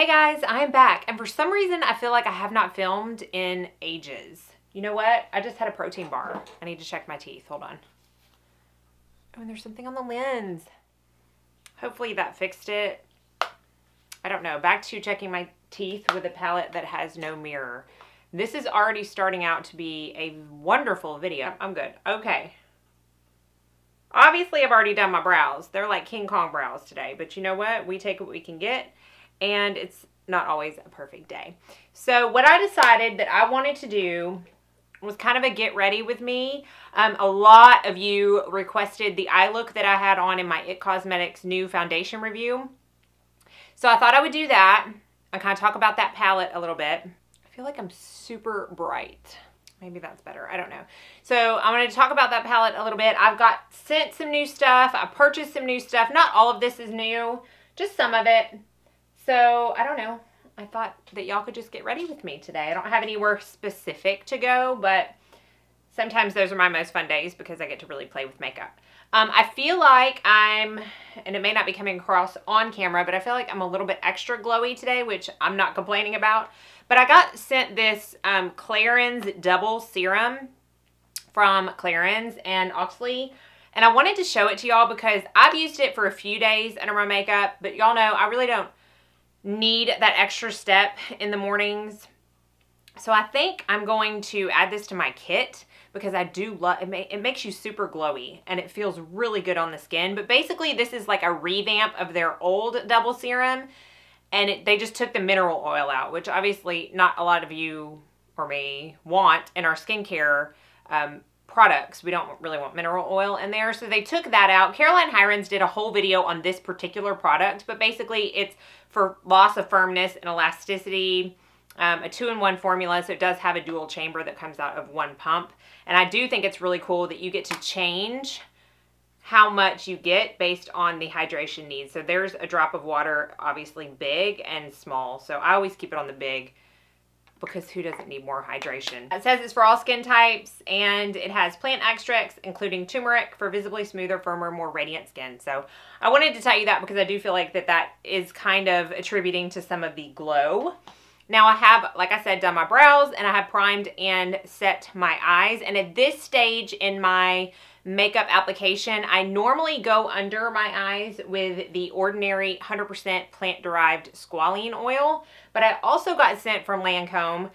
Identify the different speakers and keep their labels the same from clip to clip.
Speaker 1: Hey guys, I'm back, and for some reason I feel like I have not filmed in ages. You know what? I just had a protein bar. I need to check my teeth. Hold on. Oh, and there's something on the lens. Hopefully that fixed it. I don't know. Back to checking my teeth with a palette that has no mirror. This is already starting out to be a wonderful video. I'm good. Okay. Obviously, I've already done my brows. They're like King Kong brows today, but you know what? We take what we can get. And it's not always a perfect day. So what I decided that I wanted to do was kind of a get ready with me. A lot of you requested the eye look that I had on in my IT Cosmetics new foundation review. So I thought I would do that and kind of talk about that palette a little bit. I feel like I'm super bright. Maybe that's better. I don't know. So I'm going to talk about that palette a little bit. I've got sent some new stuff. I purchased some new stuff. Not all of this is new, just some of it. So, I don't know. I thought that y'all could just get ready with me today. I don't have anywhere specific to go, but sometimes those are my most fun days because I get to really play with makeup. I feel like and it may not be coming across on camera, but I feel like I'm a little bit extra glowy today, which I'm not complaining about. But I got sent this Clarins Double Serum from Clarins and Oxley. And I wanted to show it to y'all because I've used it for a few days under my makeup, but y'all know I really don't need that extra step in the mornings. So I think I'm going to add this to my kit because I do love it. It makes you super glowy and it feels really good on the skin. But basically this is like a revamp of their old double serum, and they just took the mineral oil out, which obviously not a lot of you or me want in our skincare products. We don't really want mineral oil in there. So they took that out. Caroline Hirons did a whole video on this particular product, but basically it's for loss of firmness and elasticity, a 2-in-1 formula. So it does have a dual chamber that comes out of one pump. And I do think it's really cool that you get to change how much you get based on the hydration needs. So there's a drop of water, obviously big and small. So I always keep it on the big, because who doesn't need more hydration? It says it's for all skin types, and it has plant extracts, including turmeric, for visibly smoother, firmer, more radiant skin. So I wanted to tell you that because I do feel like that is kind of attributing to some of the glow. Now I have, like I said, done my brows, and I have primed and set my eyes. And at this stage in my makeup application, I normally go under my eyes with the ordinary 100% plant-derived squalene oil, but I also got sent from Lancome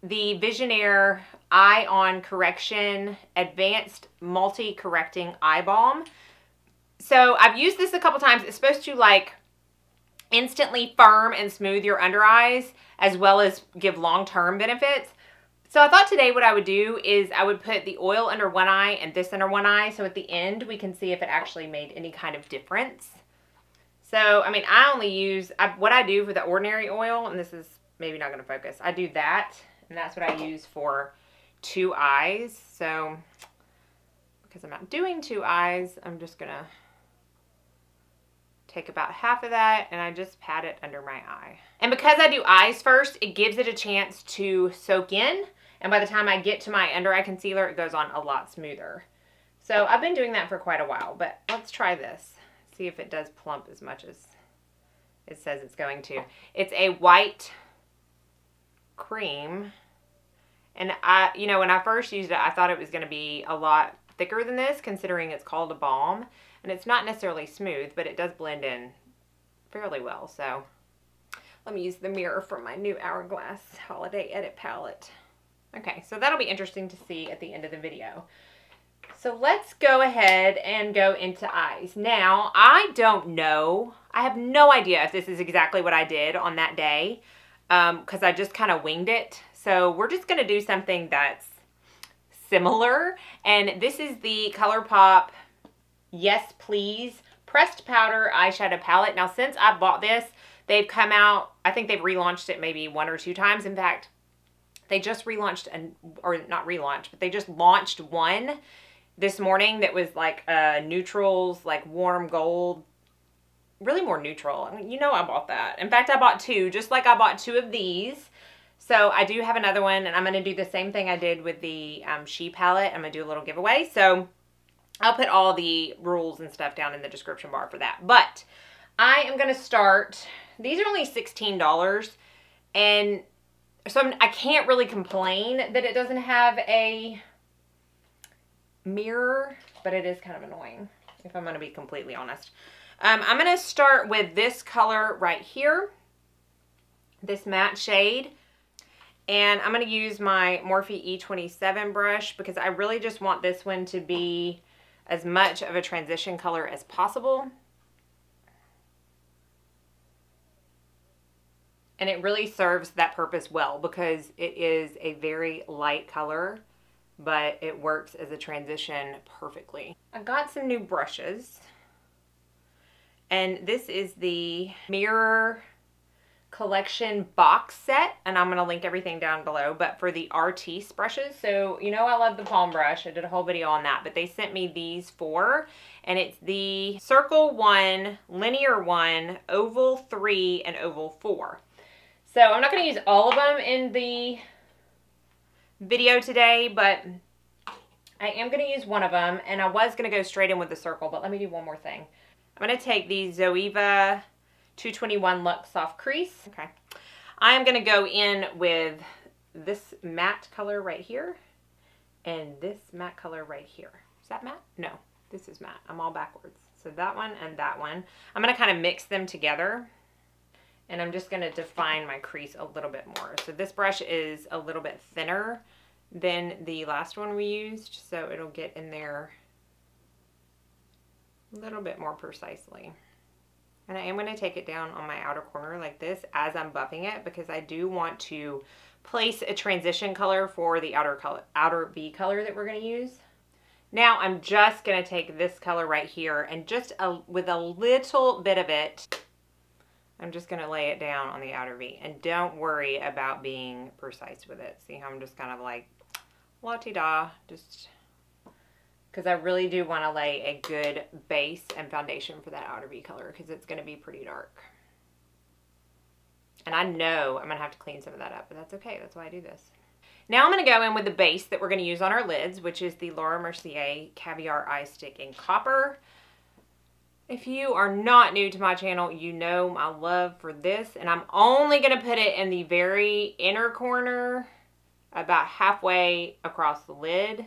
Speaker 1: the Visionaire Eye On Correction Advanced Multi-Correcting Eye Balm. So I've used this a couple times. It's supposed to like instantly firm and smooth your under eyes, as well as give long-term benefits. So I thought today what I would do is I would put the oil under one eye and this under one eye. So at the end, we can see if it actually made any kind of difference. So, I mean, I only use, what I do for the ordinary oil, and this is maybe not going to focus. I do that, and that's what I use for 2 eyes. So, because I'm not doing 2 eyes, I'm just going to take about half of that, and I just pat it under my eye. And because I do eyes first, it gives it a chance to soak in. And by the time I get to my under eye concealer, it goes on a lot smoother. So I've been doing that for quite a while, but let's try this. See if it does plump as much as it says it's going to. It's a white cream. And you know, when I first used it, I thought it was going to be a lot thicker than this, considering it's called a balm. And it's not necessarily smooth, but it does blend in fairly well. So let me use the mirror from my new Hourglass Holiday Edit palette. Okay, so that'll be interesting to see at the end of the video. So let's go ahead and go into eyes. Now, I don't know. I have no idea if this is exactly what I did on that day, because I just kind of winged it. So we're just going to do something that's similar. And this is the ColourPop Yes Please Pressed Powder Eyeshadow Palette. Now, since I bought this, they've come out, I think they've relaunched it maybe 1 or 2 times. In fact, they just relaunched, or not relaunched, but they just launched one this morning that was like neutrals, like warm gold, really more neutral. I mean, you know, I bought that. In fact, I bought 2, just like I bought 2 of these. So I do have another one, and I'm going to do the same thing I did with the She palette. I'm going to do a little giveaway. So I'll put all the rules and stuff down in the description bar for that. But I am going to start these are only $16, and so I can't really complain that it doesn't have a mirror, but it is kind of annoying, if I'm going to be completely honest. I'm going to start with this color right here, this matte shade, and I'm going to use my Morphe E27 brush because I really just want this one to be as much of a transition color as possible. And it really serves that purpose well because it is a very light color, but it works as a transition perfectly. I got some new brushes, and this is the Mirror Collection box set, and I'm going to link everything down below, but for the Artiste brushes. So, you know, I love the palm brush. I did a whole video on that, but they sent me these 4, and it's the Circle 1, Linear 1, Oval 3, and Oval 4. So I'm not going to use all of them in the video today, but I am going to use one of them, and I was going to go straight in with the circle, but let me do one more thing. I'm going to take the Zoeva 221 Luxe Soft Crease. Okay. I am going to go in with this matte color right here and this matte color right here. Is that matte? No, this is matte. I'm all backwards. So that one and that one. I'm going to kind of mix them together, and I'm just going to define my crease a little bit more. So this brush is a little bit thinner than the last one we used, so it'll get in there a little bit more precisely. And I am going to take it down on my outer corner like this as I'm buffing it, because I do want to place a transition color for the outer V color that we're going to use. Now I'm just going to take this color right here and just with a little bit of it, I'm just going to lay it down on the outer V. And don't worry about being precise with it. See how I'm just kind of like la-ti-da, just because I really do want to lay a good base and foundation for that outer V color, because it's going to be pretty dark. And I know I'm going to have to clean some of that up, but that's okay. That's why I do this. Now I'm going to go in with the base that we're going to use on our lids, which is the Laura Mercier Caviar Eye Stick in Copper. If you are not new to my channel, you know my love for this, and I'm only going to put it in the very inner corner, about halfway across the lid,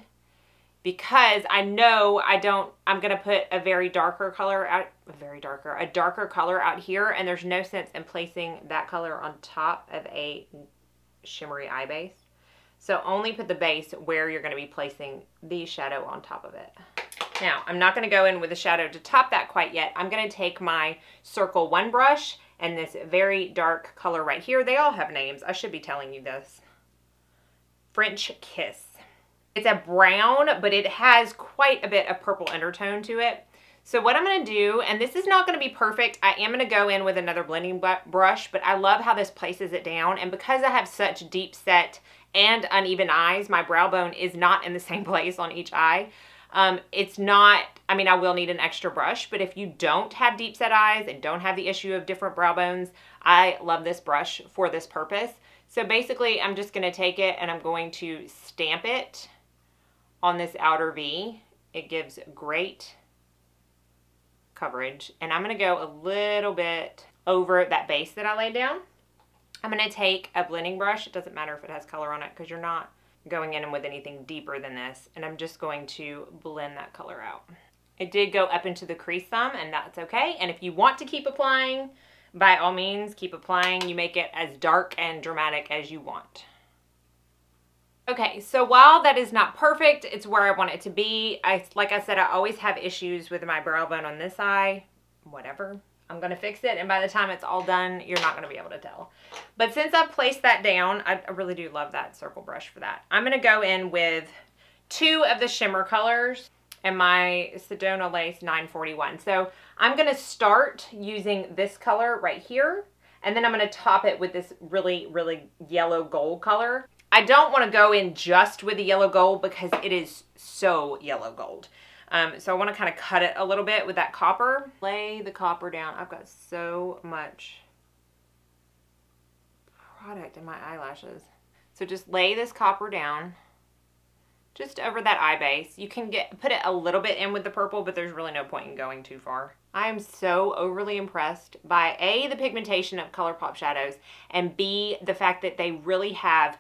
Speaker 1: because I know I'm going to put a very darker color out, a darker color out here, and there's no sense in placing that color on top of a shimmery eye base. So only put the base where you're going to be placing the shadow on top of it. Now, I'm not going to go in with a shadow to top that quite yet. I'm going to take my Circle 1 brush and this very dark color right here. They all have names. I should be telling you this. French Kiss. It's a brown, but it has quite a bit of purple undertone to it. So what I'm going to do, and this is not going to be perfect, I am going to go in with another blending brush, but I love how this places it down. And because I have such deep set and uneven eyes, my brow bone is not in the same place on each eye. It's not, I mean, I will need an extra brush, but if you don't have deep set eyes and don't have the issue of different brow bones, I love this brush for this purpose. So basically, I'm just going to take it and I'm going to stamp it on this outer V. It gives great coverage. And I'm going to go a little bit over that base that I laid down. I'm going to take a blending brush. It doesn't matter if it has color on it because you're not going in with anything deeper than this. And I'm just going to blend that color out. It did go up into the crease some, and that's okay. And if you want to keep applying, by all means, keep applying. You make it as dark and dramatic as you want. Okay, so while that is not perfect, it's where I want it to be. Like I said, I always have issues with my brow bone on this eye. Whatever. I'm going to fix it, and by the time it's all done, you're not going to be able to tell. But since I've placed that down, I really do love that circle brush for that. I'm going to go in with 2 of the shimmer colors and my Sedona Lace 941. So I'm going to start using this color right here, and then I'm going to top it with this really, really yellow gold color. I don't want to go in just with the yellow gold because it is so yellow gold. So I want to kind of cut it a little bit with that copper. Lay the copper down. I've got so much product in my eyelashes. So just lay this copper down just over that eye base. You can put it a little bit in with the purple, but there's really no point in going too far. I am so overly impressed by A, the pigmentation of ColourPop shadows, and B, the fact that they really have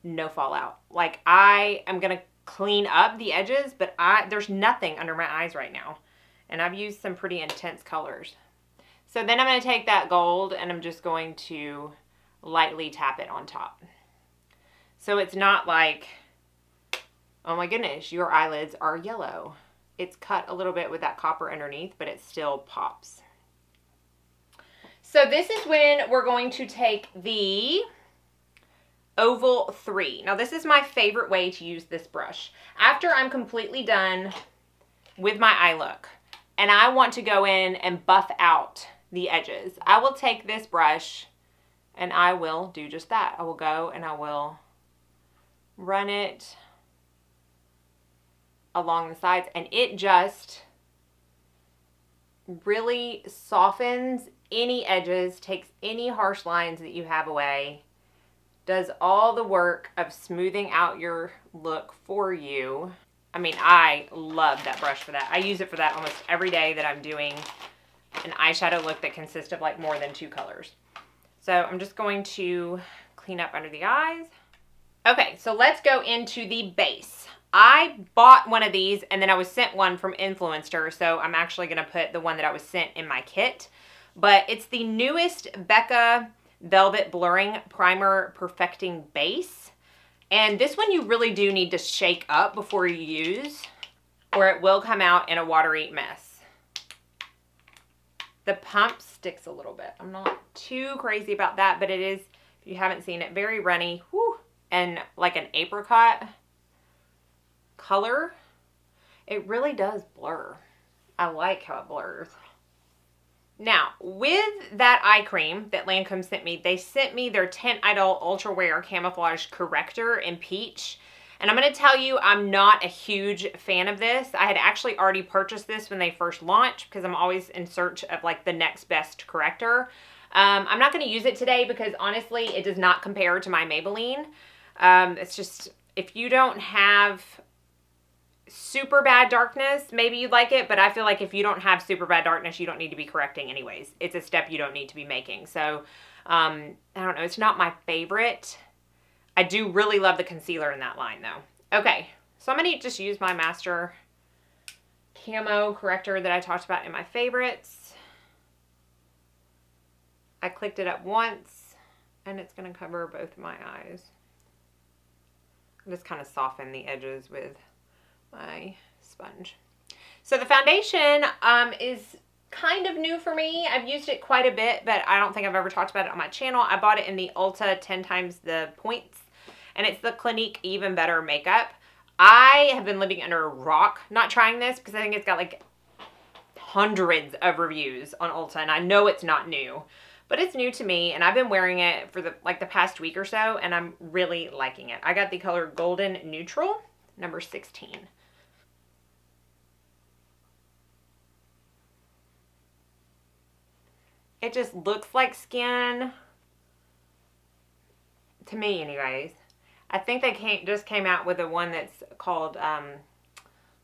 Speaker 1: no fallout. Like, I am going to clean up the edges, but there's nothing under my eyes right now. And I've used some pretty intense colors. So then I'm going to take that gold and I'm just going to lightly tap it on top. So it's not like, oh my goodness, your eyelids are yellow. It's cut a little bit with that copper underneath, but it still pops. So this is when we're going to take the Oval 3. Now this is my favorite way to use this brush. After I'm completely done with my eye look and I want to go in and buff out the edges, I will take this brush and I will do just that. I will go and I will run it along the sides, and it just really softens any edges, takes any harsh lines that you have away, does all the work of smoothing out your look for you. I mean, I love that brush for that. I use it for that almost every day that I'm doing an eyeshadow look that consists of like more than 2 colors. So I'm just going to clean up under the eyes. Okay, so let's go into the base. I bought one of these and then I was sent one from Influencer, so I'm actually going to put the one that I was sent in my kit. But it's the newest Becca Velvet Blurring Primer Perfecting Base. And this one you really do need to shake up before you use, or it will come out in a watery mess. The pump sticks a little bit. I'm not too crazy about that, but it is, if you haven't seen it, very runny. Whew, and like an apricot color. It really does blur. I like how it blurs. Now, with that eye cream that Lancome sent me, they sent me their Tint Idol Ultra Wear Camouflage Corrector in Peach. And I'm going to tell you, I'm not a huge fan of this. I had actually already purchased this when they first launched because I'm always in search of like the next best corrector. I'm not going to use it today because honestly, it does not compare to my Maybelline. It's just, if you don't have super bad darkness, maybe you'd like it, but I feel like if you don't have super bad darkness, you don't need to be correcting anyways. It's a step you don't need to be making. So, I don't know. It's not my favorite. I do really love the concealer in that line though. Okay, so I'm going to just use my Master Camo Corrector that I talked about in my favorites. I clicked it up once and it's going to cover both of my eyes. Just kind of soften the edges with my sponge. So the foundation is kind of new for me. I've used it quite a bit, but I don't think I've ever talked about it on my channel. I bought it in the Ulta 10 times the points, and it's the Clinique Even Better Makeup. I have been living under a rock not trying this because I think it's got like hundreds of reviews on Ulta, and I know it's not new, but it's new to me, and I've been wearing it for the past week or so, and I'm really liking it. I got the color Golden Neutral, number 16. It just looks like skin to me anyways. I think they just came out with a one that's called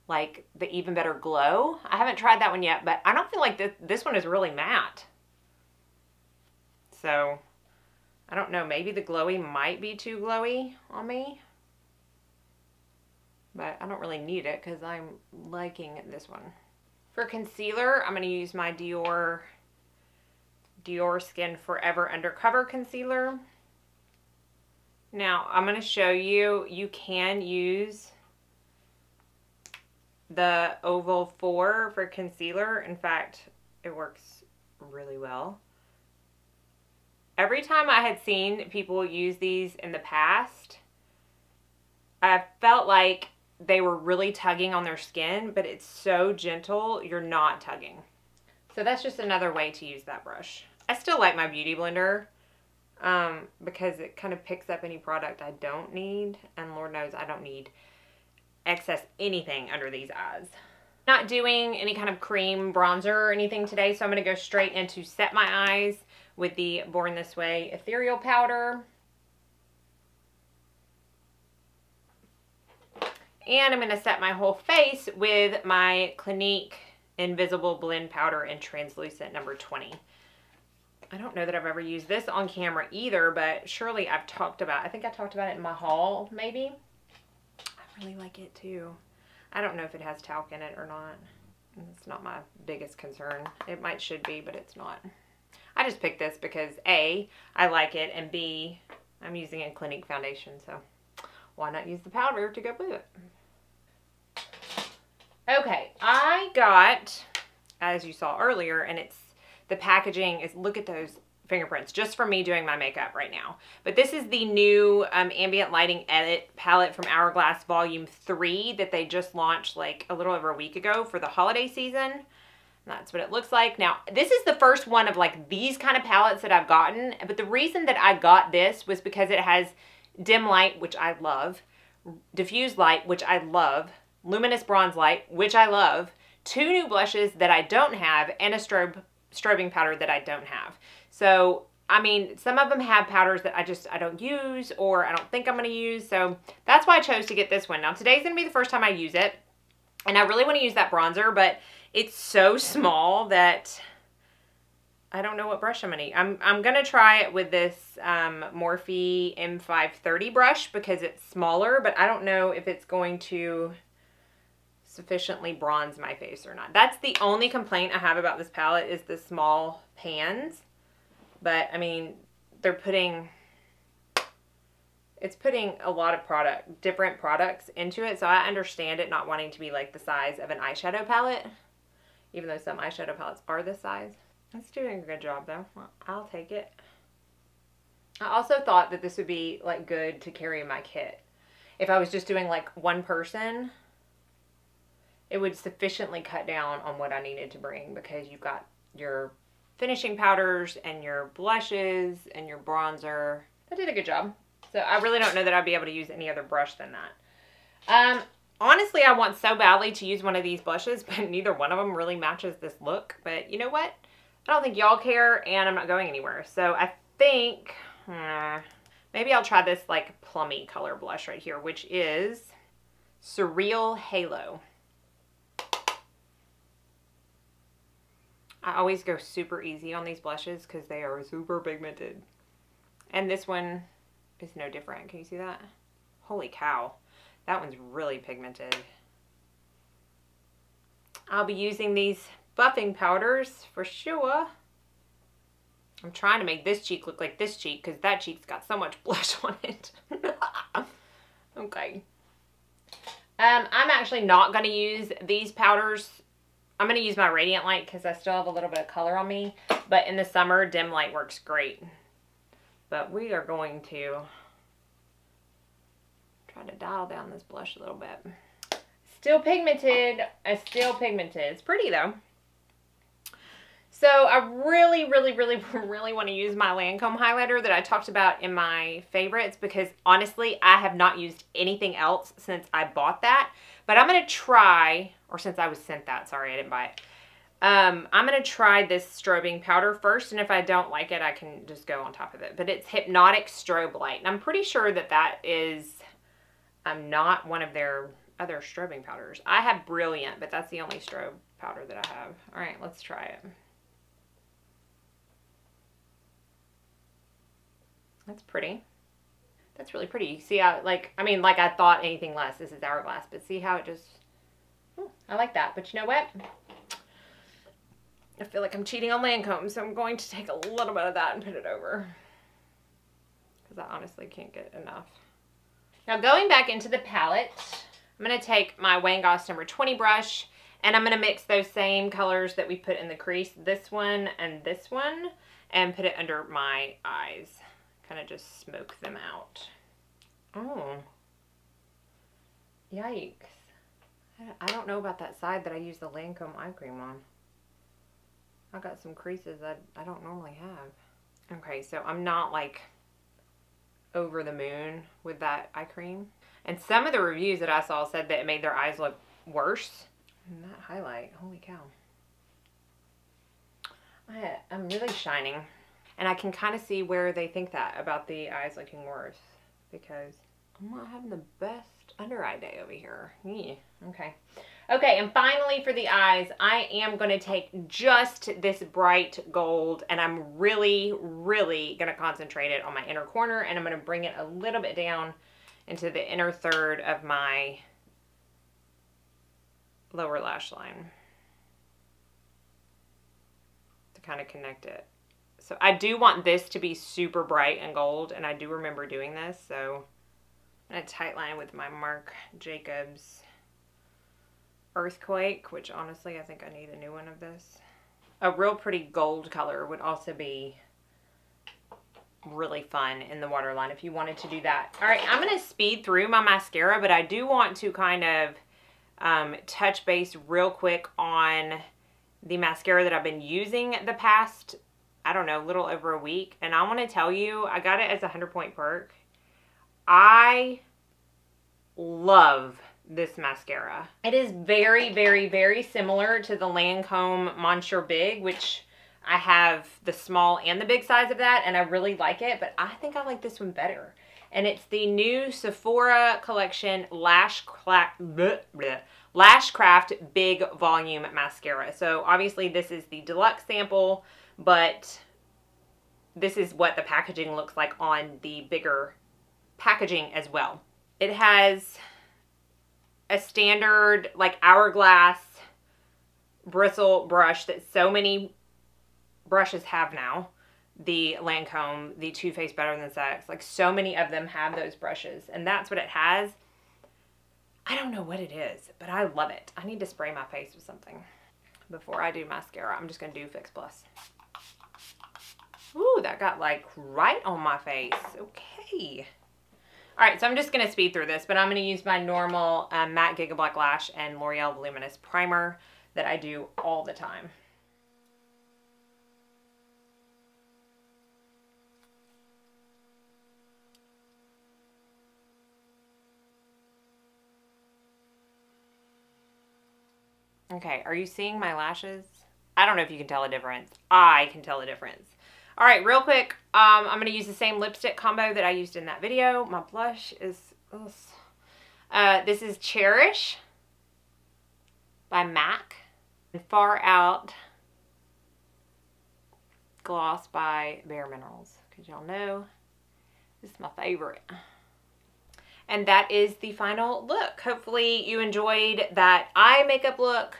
Speaker 1: like the Even Better Glow. I haven't tried that one yet, but I don't feel like this one is really matte. So I don't know, maybe the glowy might be too glowy on me, but I don't really need it because I'm liking this one. For concealer, I'm going to use my Dior Skin Forever Undercover Concealer. Now, I'm going to show you, you can use the Oval 4 for concealer. In fact, it works really well. Every time I had seen people use these in the past, I felt like they were really tugging on their skin, but it's so gentle, you're not tugging. So that's just another way to use that brush. I still like my Beauty Blender because it kind of picks up any product I don't need, and Lord knows I don't need excess anything under these eyes. Not doing any kind of cream bronzer or anything today, so I'm going to go straight into Set My Eyes with the Born This Way Ethereal Powder. And I'm going to set my whole face with my Clinique Invisible Blend Powder in Translucent number 20. I don't know that I've ever used this on camera either, but surely I've talked about, I think I talked about it in my haul, maybe. I really like it too. I don't know if it has talc in it or not. It's not my biggest concern. It should be, but it's not. I just picked this because A, I like it, and B, I'm using a Clinique foundation, so why not use the powder to go with it? Okay, I got, as you saw earlier, and it's, the packaging is, look at those fingerprints, just for me doing my makeup right now. But this is the new Ambient Lighting Edit palette from Hourglass Volume 3 that they just launched like a little over a week ago for the holiday season. And that's what it looks like. Now, this is the first one of like these kind of palettes that I've gotten. But the reason that I got this was because it has dim light, which I love, diffuse light, which I love, luminous bronze light, which I love, 2 new blushes that I don't have, and a strobing powder that I don't have. So, I mean, some of them have powders that I don't use, or I don't think I'm going to use. So that's why I chose to get this one. Now, today's going to be the first time I use it. And I really want to use that bronzer, but it's so small that I don't know what brush I'm going to use. I'm going to try it with this Morphe M530 brush because it's smaller, but I don't know if it's going to sufficiently bronze my face or not. That's the only complaint I have about this palette is the small pans. But I mean, it's putting a lot of different products into it. So I understand it not wanting to be like the size of an eyeshadow palette, even though some eyeshadow palettes are this size. It's doing a good job though. Well, I'll take it. I also thought that this would be like good to carry in my kit. If I was just doing like one person, it would sufficiently cut down on what I needed to bring because you've got your finishing powders and your blushes and your bronzer. I did a good job. So I really don't know that I'd be able to use any other brush than that. Honestly, I want so badly to use one of these blushes, but neither one of them really matches this look. But you know what? I don't think y'all care, and I'm not going anywhere. So I think maybe I'll try this like plummy color blush right here, which is Surreal Halo. I always go super easy on these blushes because they are super pigmented. And this one is no different. Can you see that? Holy cow. That one's really pigmented. I'll be using these buffing powders for sure. I'm trying to make this cheek look like this cheek because that cheek's got so much blush on it. Okay. I'm actually not going to use these powders. I'm going to use my Radiant Light because I still have a little bit of color on me. But in the summer, dim light works great. But we are going to try to dial down this blush a little bit. Still pigmented. Still pigmented. It's pretty though. So I really want to use my Lancome highlighter that I talked about in my favorites because honestly, I have not used anything else since I bought that. But I'm going to try, or since I was sent that, sorry, I didn't buy it. I'm going to try this strobing powder first, and if I don't like it, I can just go on top of it. But it's Hypnotic Strobe Light, and I'm pretty sure that that is not one of their other strobing powders. I have Brilliant, but that's the only strobe powder that I have. All right, let's try it. That's pretty. That's really pretty. You see how, like, I mean, like I thought anything less. This is Hourglass, but see how it just, I like that. But you know what? I feel like I'm cheating on Lancome, so I'm going to take a little bit of that and put it over. Because I honestly can't get enough. Now going back into the palette, I'm going to take my Wayne Goss number 20 brush, and I'm going to mix those same colors that we put in the crease, this one and this one, and put it under my eyes. Kind of just smoke them out. Oh. Yikes. I don't know about that side that I use the Lancome eye cream on. I got some creases that I don't normally have. Okay, so I'm not like over the moon with that eye cream. And some of the reviews that I saw said that it made their eyes look worse. And that highlight, holy cow. I'm really shining. And I can kind of see where they think that about the eyes looking worse. Because I'm not having the best under eye day over here. Yeah, okay. Okay, and finally for the eyes, I am going to take just this bright gold, and I'm really, really going to concentrate it on my inner corner, and I'm going to bring it a little bit down into the inner third of my lower lash line to kind of connect it. So I do want this to be super bright and gold, and I do remember doing this, so I'm going to tight line with my Marc Jacobs Earthquake, which honestly I think I need a new one of this. A real pretty gold color would also be really fun in the waterline if you wanted to do that. All right, I'm going to speed through my mascara, but I do want to kind of touch base real quick on the mascara that I've been using the past, I don't know, a little over a week. And I want to tell you, I got it as a 100-point perk. I love this mascara. It is very, very, very similar to the Lancome Monsieur Big, which I have the small and the big size of that, and I really like it, but I think I like this one better. And it's the new Sephora Collection Lashcraft Big Volume Mascara. So obviously this is the deluxe sample, but this is what the packaging looks like on the bigger packaging as well. It has a standard like Hourglass bristle brush that so many brushes have now. The Lancome, the Too Faced Better Than Sex, like so many of them have those brushes, and that's what it has. I don't know what it is, but I love it. I need to spray my face with something. Before I do mascara, I'm just gonna do Fix Plus. Ooh, that got like right on my face. Okay. All right, so I'm just going to speed through this, but I'm going to use my normal Matte Giga Black Lash and L'Oreal Voluminous Primer that I do all the time. Okay, are you seeing my lashes? I don't know if you can tell a difference. I can tell a difference. All right, real quick, I'm going to use the same lipstick combo that I used in that video. My blush is this is Cherish by MAC. And Far Out Gloss by Bare Minerals. Because y'all know this is my favorite. And that is the final look. Hopefully you enjoyed that eye makeup look.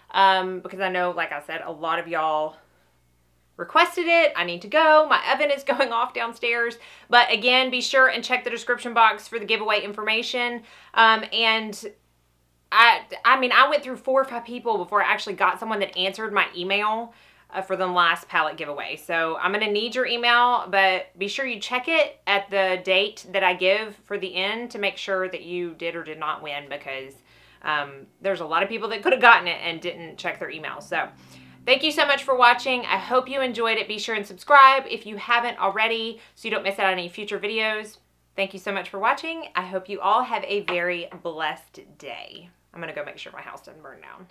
Speaker 1: Because I know, like I said, a lot of y'all requested it. I need to go. My oven is going off downstairs. But again, be sure and check the description box for the giveaway information. And I mean, I went through 4 or 5 people before I actually got someone that answered my email for the last palette giveaway. So I'm going to need your email, but be sure you check it at the date that I give for the end to make sure that you did or did not win, because there's a lot of people that could have gotten it and didn't check their email. So thank you so much for watching. I hope you enjoyed it. Be sure and subscribe if you haven't already so you don't miss out on any future videos. Thank you so much for watching. I hope you all have a very blessed day. I'm going to go make sure my house doesn't burn down.